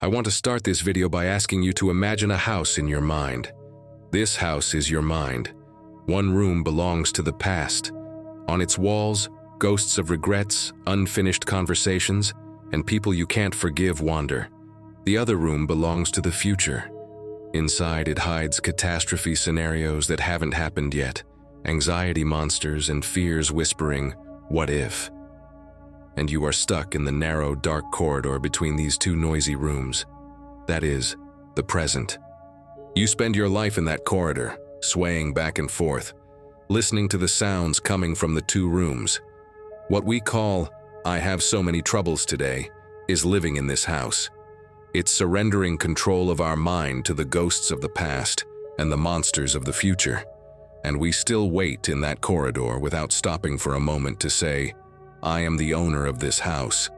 I want to start this video by asking you to imagine a house in your mind. This house is your mind. One room belongs to the past. On its walls, ghosts of regrets, unfinished conversations, and people you can't forgive wander. The other room belongs to the future. Inside, it hides catastrophe scenarios that haven't happened yet, anxiety monsters and fears whispering, "What if?" And you are stuck in the narrow, dark corridor between these two noisy rooms. That is, the present. You spend your life in that corridor, swaying back and forth, listening to the sounds coming from the two rooms. What we call, "I have so many troubles today," is living in this house. It's surrendering control of our mind to the ghosts of the past and the monsters of the future. And we still wait in that corridor without stopping for a moment to say, "I am the owner of this house,"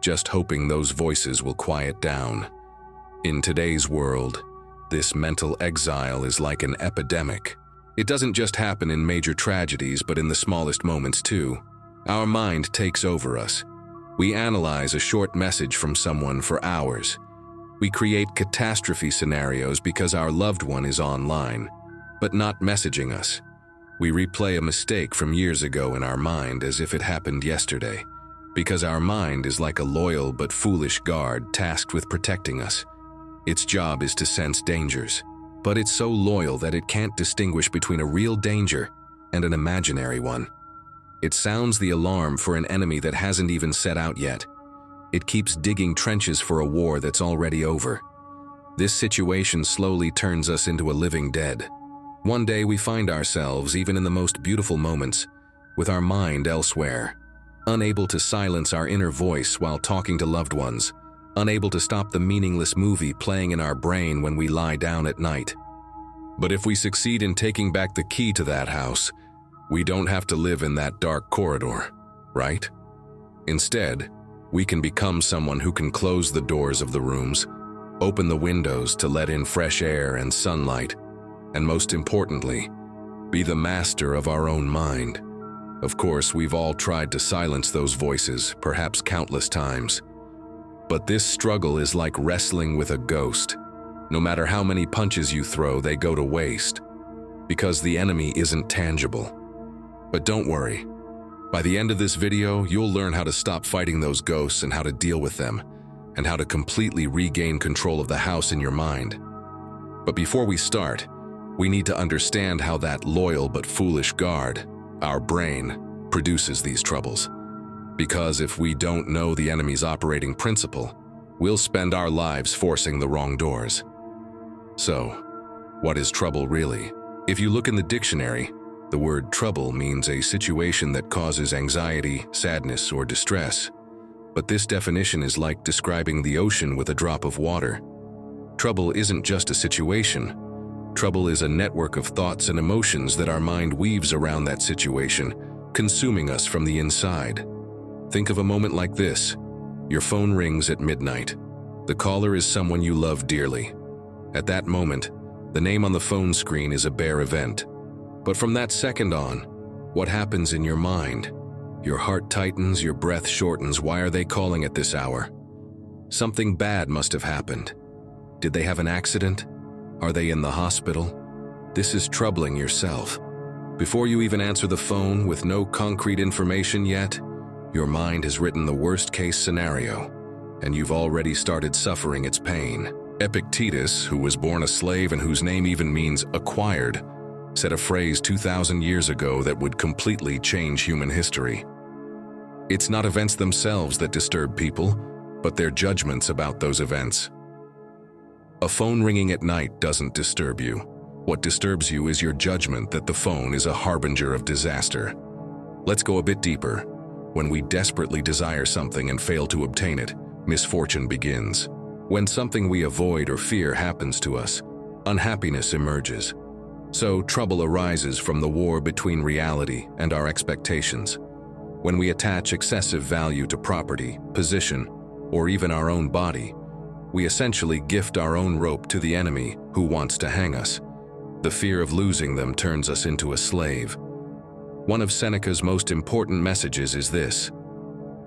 just hoping those voices will quiet down. In today's world, this mental exile is like an epidemic. It doesn't just happen in major tragedies, but in the smallest moments too. Our mind takes over us. We analyze a short message from someone for hours. We create catastrophe scenarios because our loved one is online, but not messaging us. We replay a mistake from years ago in our mind as if it happened yesterday, because our mind is like a loyal but foolish guard tasked with protecting us. Its job is to sense dangers, but it's so loyal that it can't distinguish between a real danger and an imaginary one. It sounds the alarm for an enemy that hasn't even set out yet. It keeps digging trenches for a war that's already over. This situation slowly turns us into a living dead. One day we find ourselves, even in the most beautiful moments, with our mind elsewhere, unable to silence our inner voice while talking to loved ones, unable to stop the meaningless movie playing in our brain when we lie down at night. But if we succeed in taking back the key to that house, we don't have to live in that dark corridor, right? Instead, we can become someone who can close the doors of the rooms, open the windows to let in fresh air and sunlight, and most importantly, be the master of our own mind. Of course, we've all tried to silence those voices, perhaps countless times. But this struggle is like wrestling with a ghost. No matter how many punches you throw, they go to waste, because the enemy isn't tangible. But don't worry. By the end of this video, you'll learn how to stop fighting those ghosts and how to deal with them, and how to completely regain control of the house in your mind. But before we start, we need to understand how that loyal but foolish guard, our brain, produces these troubles. Because if we don't know the enemy's operating principle, we'll spend our lives forcing the wrong doors. So, what is trouble really? If you look in the dictionary, the word trouble means a situation that causes anxiety, sadness, or distress. But this definition is like describing the ocean with a drop of water. Trouble isn't just a situation. Trouble is a network of thoughts and emotions that our mind weaves around that situation, consuming us from the inside. Think of a moment like this. Your phone rings at midnight. The caller is someone you love dearly. At that moment, the name on the phone screen is a bare event. But from that second on, what happens in your mind? Your heart tightens, your breath shortens. Why are they calling at this hour? Something bad must have happened. Did they have an accident? Are they in the hospital? This is troubling yourself. Before you even answer the phone with no concrete information yet, your mind has written the worst-case scenario, and you've already started suffering its pain. Epictetus, who was born a slave and whose name even means acquired, said a phrase 2,000 years ago that would completely change human history. It's not events themselves that disturb people, but their judgments about those events. A phone ringing at night doesn't disturb you. What disturbs you is your judgment that the phone is a harbinger of disaster. Let's go a bit deeper. When we desperately desire something and fail to obtain it, misfortune begins. When something we avoid or fear happens to us, unhappiness emerges. So trouble arises from the war between reality and our expectations. When we attach excessive value to property, position, or even our own body, we essentially gift our own rope to the enemy who wants to hang us. The fear of losing them turns us into a slave. One of Seneca's most important messages is this: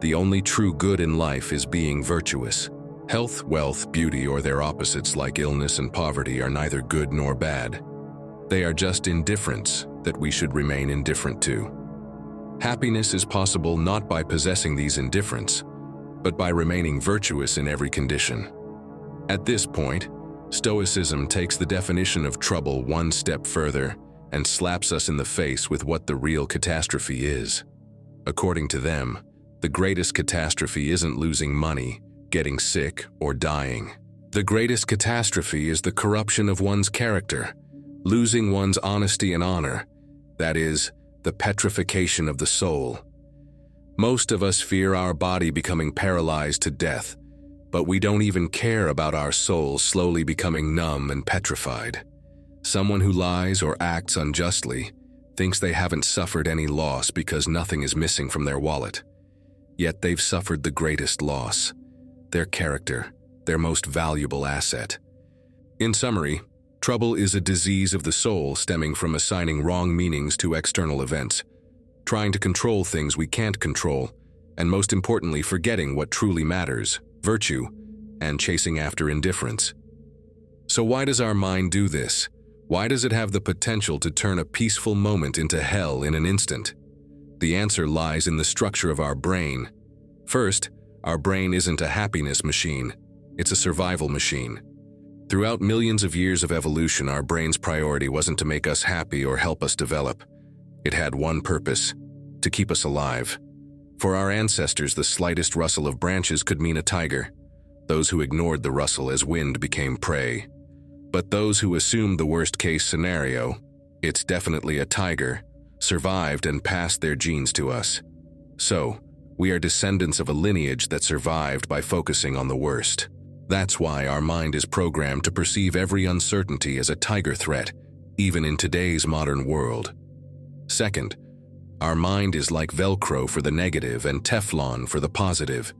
the only true good in life is being virtuous. Health, wealth, beauty, or their opposites like illness and poverty are neither good nor bad. They are just indifference that we should remain indifferent to. Happiness is possible not by possessing these indifferents, but by remaining virtuous in every condition. At this point, Stoicism takes the definition of trouble one step further and slaps us in the face with what the real catastrophe is. According to them, the greatest catastrophe isn't losing money, getting sick, or dying. The greatest catastrophe is the corruption of one's character, losing one's honesty and honor, that is, the petrification of the soul. Most of us fear our body becoming paralyzed to death, but we don't even care about our soul slowly becoming numb and petrified. Someone who lies or acts unjustly thinks they haven't suffered any loss because nothing is missing from their wallet. Yet they've suffered the greatest loss, their character, their most valuable asset. In summary, trouble is a disease of the soul stemming from assigning wrong meanings to external events, trying to control things we can't control, and most importantly, forgetting what truly matters, virtue, and chasing after indifference. So why does our mind do this? Why does it have the potential to turn a peaceful moment into hell in an instant? The answer lies in the structure of our brain. First, our brain isn't a happiness machine, it's a survival machine. Throughout millions of years of evolution, our brain's priority wasn't to make us happy or help us develop. It had one purpose: to keep us alive. For our ancestors, the slightest rustle of branches could mean a tiger. Those who ignored the rustle as wind became prey. But those who assumed the worst-case scenario, it's definitely a tiger, survived and passed their genes to us. So, we are descendants of a lineage that survived by focusing on the worst. That's why our mind is programmed to perceive every uncertainty as a tiger threat, even in today's modern world. Second, our mind is like Velcro for the negative and Teflon for the positive.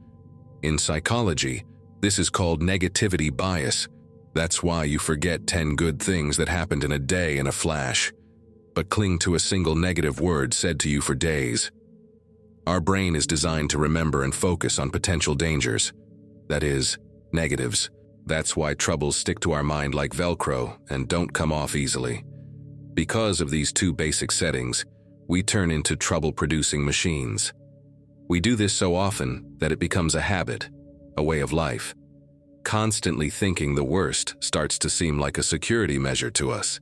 In psychology, this is called negativity bias. That's why you forget 10 good things that happened in a day in a flash, but cling to a single negative word said to you for days. Our brain is designed to remember and focus on potential dangers, that is, negatives. That's why troubles stick to our mind like Velcro and don't come off easily. Because of these two basic settings, we turn into trouble-producing machines. We do this so often that it becomes a habit, a way of life. Constantly thinking the worst starts to seem like a security measure to us.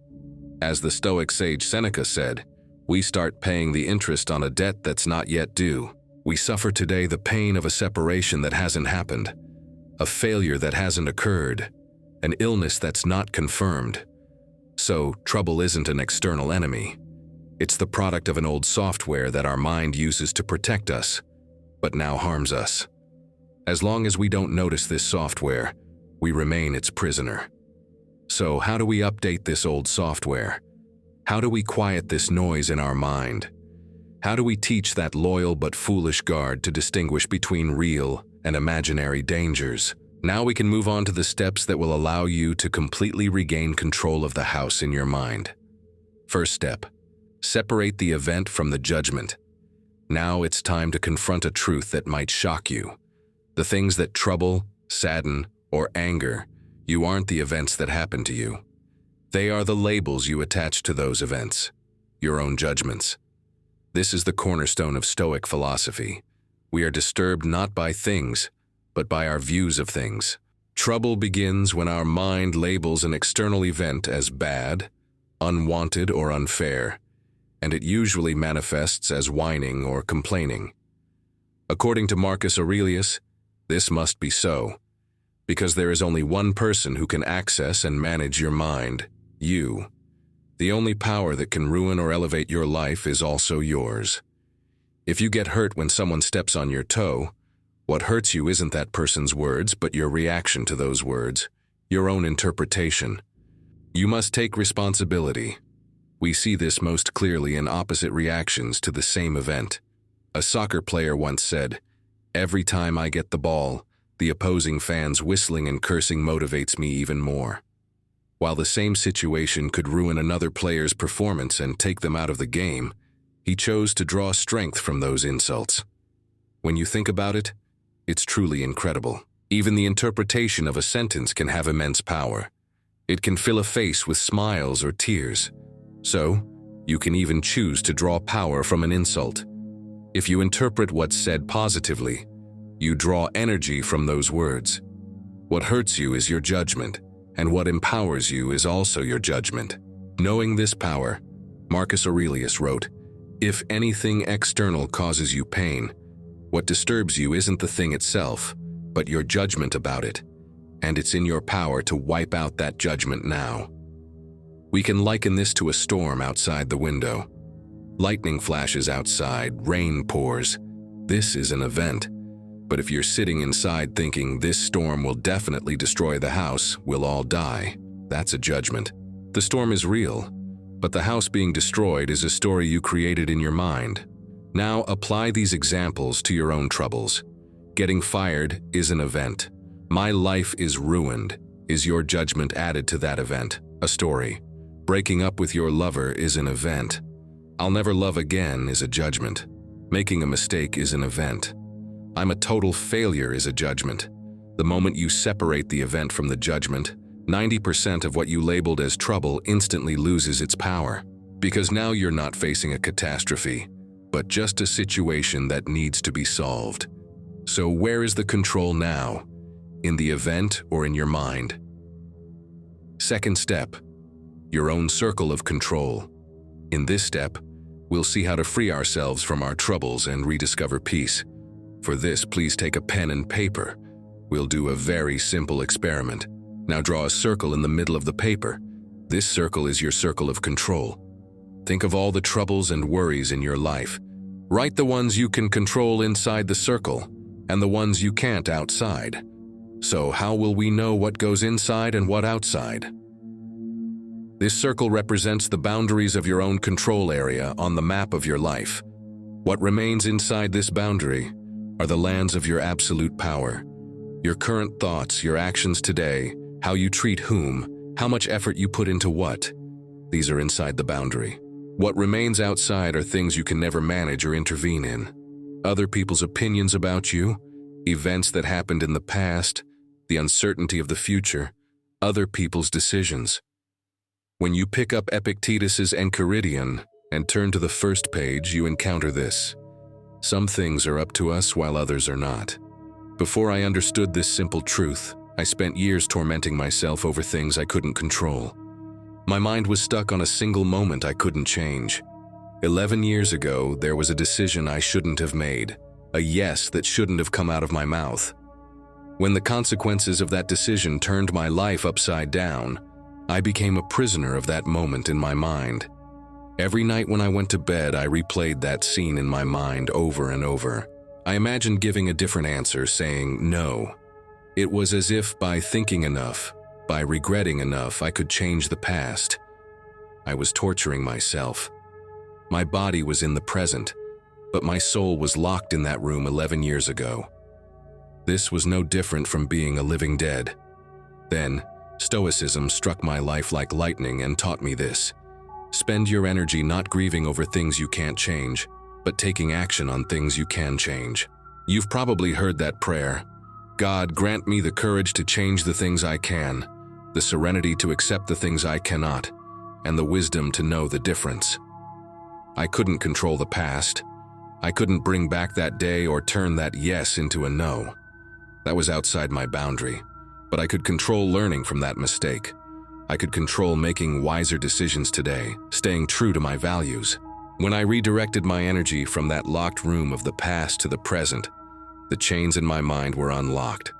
As the Stoic sage Seneca said, we start paying the interest on a debt that's not yet due. We suffer today the pain of a separation that hasn't happened, a failure that hasn't occurred, an illness that's not confirmed. So, trouble isn't an external enemy. It's the product of an old software that our mind uses to protect us, but now harms us. As long as we don't notice this software, we remain its prisoner. So, how do we update this old software? How do we quiet this noise in our mind? How do we teach that loyal but foolish guard to distinguish between real and imaginary dangers? Now we can move on to the steps that will allow you to completely regain control of the house in your mind. First step: separate the event from the judgment. Now it's time to confront a truth that might shock you. The things that trouble, sadden, or anger you aren't the events that happen to you. They are the labels you attach to those events, your own judgments. This is the cornerstone of Stoic philosophy. We are disturbed not by things, but by our views of things. Trouble begins when our mind labels an external event as bad, unwanted, or unfair, and it usually manifests as whining or complaining. According to Marcus Aurelius, this must be so, because there is only one person who can access and manage your mind: you. The only power that can ruin or elevate your life is also yours. If you get hurt when someone steps on your toe, what hurts you isn't that person's words, but your reaction to those words, your own interpretation. You must take responsibility. We see this most clearly in opposite reactions to the same event. A soccer player once said, "Every time I get the ball, the opposing fans whistling and cursing motivates me even more." While the same situation could ruin another player's performance and take them out of the game, he chose to draw strength from those insults. When you think about it, it's truly incredible. Even the interpretation of a sentence can have immense power. It can fill a face with smiles or tears. So, you can even choose to draw power from an insult. If you interpret what's said positively, you draw energy from those words. What hurts you is your judgment, and what empowers you is also your judgment. Knowing this power, Marcus Aurelius wrote, "If anything external causes you pain, what disturbs you isn't the thing itself, but your judgment about it, and it's in your power to wipe out that judgment now." We can liken this to a storm outside the window. Lightning flashes outside, rain pours. This is an event. But if you're sitting inside thinking this storm will definitely destroy the house, we'll all die, that's a judgment. The storm is real, but the house being destroyed is a story you created in your mind. Now apply these examples to your own troubles. Getting fired is an event. My life is ruined is your judgment added to that event, a story. Breaking up with your lover is an event. I'll never love again is a judgment. Making a mistake is an event. I'm a total failure is a judgment. The moment you separate the event from the judgment, 90% of what you labeled as trouble instantly loses its power. Because now you're not facing a catastrophe, but just a situation that needs to be solved. So where is the control now? In the event or in your mind? Second step, your own circle of control. In this step, we'll see how to free ourselves from our troubles and rediscover peace. For this, please take a pen and paper. We'll do a very simple experiment. Now draw a circle in the middle of the paper. This circle is your circle of control. Think of all the troubles and worries in your life. Write the ones you can control inside the circle, and the ones you can't outside. So how will we know what goes inside and what outside? This circle represents the boundaries of your own control area on the map of your life. What remains inside this boundary are the lands of your absolute power. Your current thoughts, your actions today, how you treat whom, how much effort you put into what. These are inside the boundary. What remains outside are things you can never manage or intervene in. Other people's opinions about you, events that happened in the past, the uncertainty of the future, other people's decisions. When you pick up Epictetus's Enchiridion and turn to the first page, you encounter this. Some things are up to us while others are not. Before I understood this simple truth, I spent years tormenting myself over things I couldn't control. My mind was stuck on a single moment I couldn't change. 11 years ago, there was a decision I shouldn't have made, a yes that shouldn't have come out of my mouth. When the consequences of that decision turned my life upside down, I became a prisoner of that moment in my mind. Every night when I went to bed, I replayed that scene in my mind over and over. I imagined giving a different answer, saying no. It was as if by thinking enough, by regretting enough, I could change the past. I was torturing myself. My body was in the present, but my soul was locked in that room 11 years ago. This was no different from being a living dead. Then, Stoicism struck my life like lightning and taught me this. Spend your energy not grieving over things you can't change, but taking action on things you can change. You've probably heard that prayer. God, grant me the courage to change the things I can, the serenity to accept the things I cannot, and the wisdom to know the difference. I couldn't control the past. I couldn't bring back that day or turn that yes into a no. That was outside my boundary, but I could control learning from that mistake. I could control making wiser decisions today, staying true to my values. When I redirected my energy from that locked room of the past to the present, the chains in my mind were unlocked.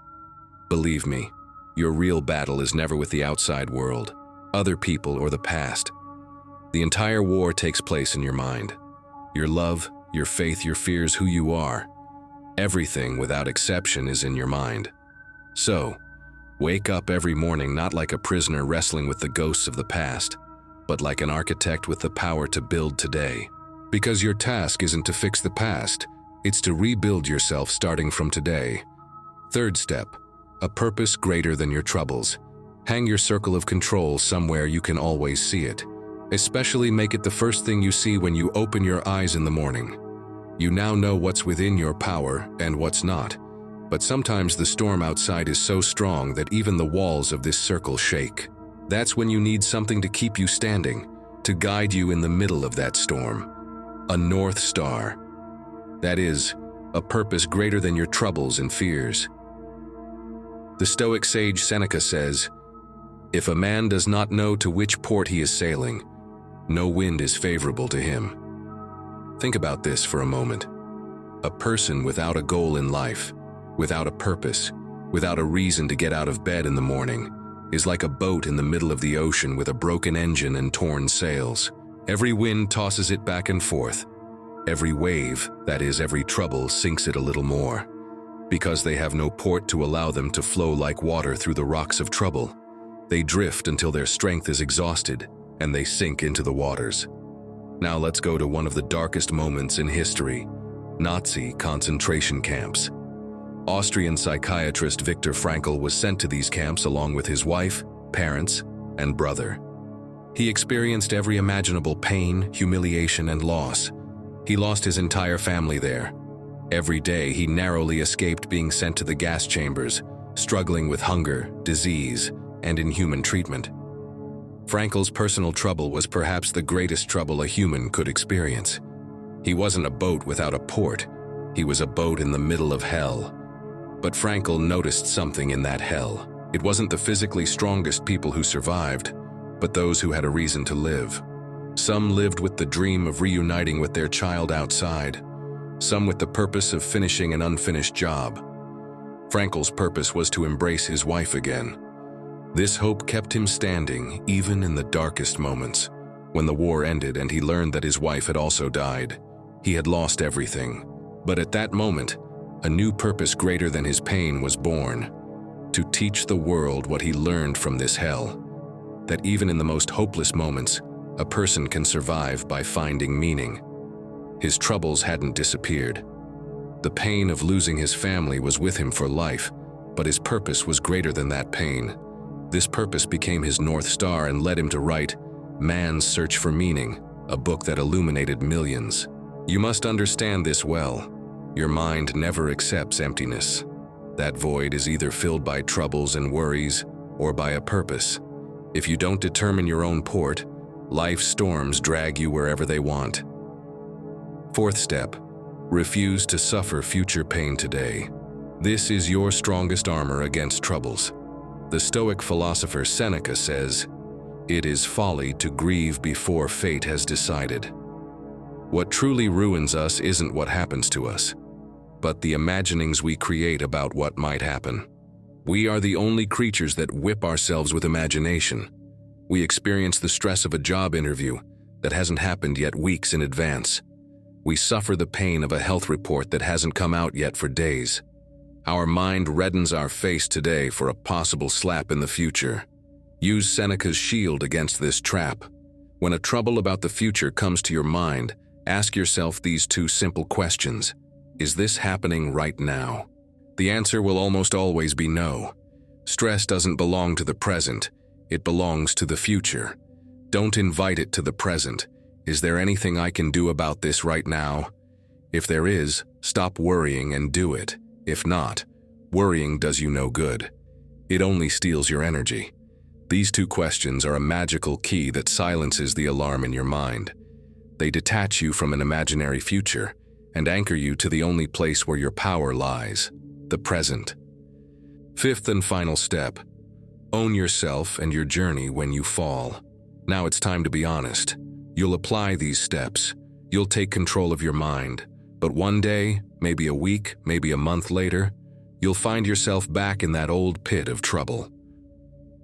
Believe me, your real battle is never with the outside world, other people, or the past. The entire war takes place in your mind. Your love, your faith, your fears, who you are. Everything, without exception, is in your mind. So, wake up every morning not like a prisoner wrestling with the ghosts of the past, but like an architect with the power to build today. Because your task isn't to fix the past, it's to rebuild yourself starting from today. Third step, a purpose greater than your troubles. Hang your circle of control somewhere you can always see it. Especially make it the first thing you see when you open your eyes in the morning. You now know what's within your power and what's not. But sometimes the storm outside is so strong that even the walls of this circle shake. That's when you need something to keep you standing, to guide you in the middle of that storm. A North Star. That is, a purpose greater than your troubles and fears. The Stoic sage Seneca says, "If a man does not know to which port he is sailing, no wind is favorable to him." Think about this for a moment. A person without a goal in life, without a purpose, without a reason to get out of bed in the morning, is like a boat in the middle of the ocean with a broken engine and torn sails. Every wind tosses it back and forth. Every wave, that is, every trouble, sinks it a little more. Because they have no port to allow them to flow like water through the rocks of trouble, they drift until their strength is exhausted, and they sink into the waters. Now let's go to one of the darkest moments in history: Nazi concentration camps. Austrian psychiatrist Viktor Frankl was sent to these camps along with his wife, parents, and brother. He experienced every imaginable pain, humiliation, and loss. He lost his entire family there. Every day he narrowly escaped being sent to the gas chambers, struggling with hunger, disease, and inhuman treatment. Frankl's personal trouble was perhaps the greatest trouble a human could experience. He wasn't a boat without a port. He was a boat in the middle of hell. But Frankl noticed something in that hell. It wasn't the physically strongest people who survived, but those who had a reason to live. Some lived with the dream of reuniting with their child outside. Some with the purpose of finishing an unfinished job. Frankl's purpose was to embrace his wife again. This hope kept him standing, even in the darkest moments. When the war ended and he learned that his wife had also died, he had lost everything. But at that moment, a new purpose greater than his pain was born: to teach the world what he learned from this hell. That even in the most hopeless moments, a person can survive by finding meaning. His troubles hadn't disappeared. The pain of losing his family was with him for life, but his purpose was greater than that pain. This purpose became his North Star and led him to write Man's Search for Meaning, a book that illuminated millions. You must understand this well. Your mind never accepts emptiness. That void is either filled by troubles and worries or by a purpose. If you don't determine your own port, life's storms drag you wherever they want. Fourth step: refuse to suffer future pain today. This is your strongest armor against troubles. The Stoic philosopher Seneca says, "It is folly to grieve before fate has decided." What truly ruins us isn't what happens to us, but the imaginings we create about what might happen. We are the only creatures that whip ourselves with imagination. We experience the stress of a job interview that hasn't happened yet weeks in advance. We suffer the pain of a health report that hasn't come out yet for days. Our mind reddens our face today for a possible slap in the future. Use Seneca's shield against this trap. When a trouble about the future comes to your mind, ask yourself these two simple questions. Is this happening right now? The answer will almost always be no. Stress doesn't belong to the present, it belongs to the future. Don't invite it to the present. Is there anything I can do about this right now? If there is, stop worrying and do it. If not, worrying does you no good. It only steals your energy. These two questions are a magical key that silences the alarm in your mind. They detach you from an imaginary future and anchor you to the only place where your power lies, the present. Fifth and final step: own yourself and your journey when you fall. Now it's time to be honest. You'll apply these steps. You'll take control of your mind. But one day, maybe a week, maybe a month later, you'll find yourself back in that old pit of trouble.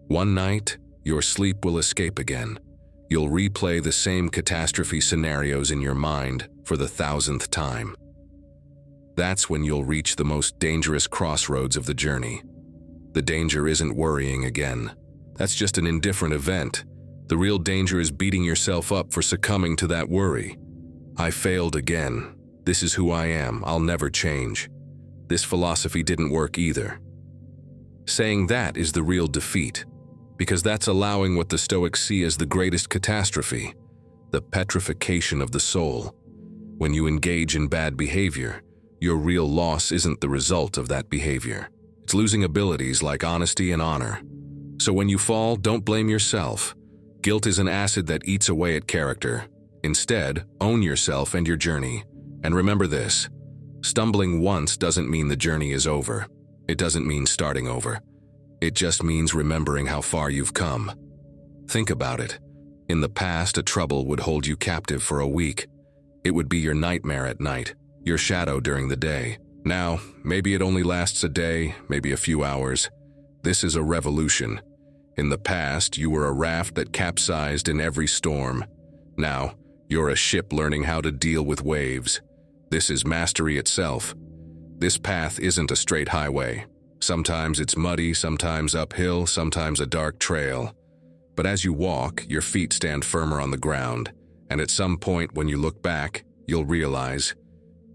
One night, your sleep will escape again. You'll replay the same catastrophe scenarios in your mind for the 1000th time. That's when you'll reach the most dangerous crossroads of the journey. The danger isn't worrying again. That's just an indifferent event. The real danger is beating yourself up for succumbing to that worry. I failed again. This is who I am. I'll never change. This philosophy didn't work either. Saying that is the real defeat, because that's allowing what the Stoics see as the greatest catastrophe, the petrification of the soul. When you engage in bad behavior, Your real loss isn't the result of that behavior. It's losing abilities like honesty and honor. So when you fall, don't blame yourself. Guilt is an acid that eats away at character. Instead, own yourself and your journey. And remember this: stumbling once doesn't mean the journey is over. It doesn't mean starting over. It just means remembering how far you've come. Think about it. In the past, a trouble would hold you captive for a week. It would be your nightmare at night, your shadow during the day. Now, maybe it only lasts a day, maybe a few hours. This is a revolution. In the past, you were a raft that capsized in every storm. Now, you're a ship learning how to deal with waves. This is mastery itself. This path isn't a straight highway. Sometimes it's muddy, sometimes uphill, sometimes a dark trail. But as you walk, your feet stand firmer on the ground, and at some point when you look back, you'll realize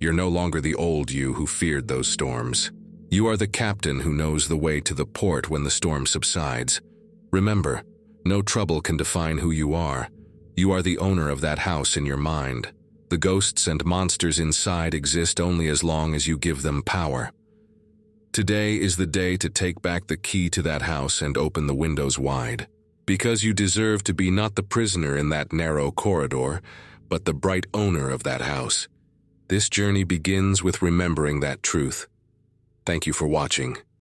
you're no longer the old you who feared those storms. You are the captain who knows the way to the port when the storm subsides. Remember, no trouble can define who you are. You are the owner of that house in your mind. The ghosts and monsters inside exist only as long as you give them power. Today is the day to take back the key to that house and open the windows wide. Because you deserve to be not the prisoner in that narrow corridor, but the bright owner of that house. This journey begins with remembering that truth. Thank you for watching.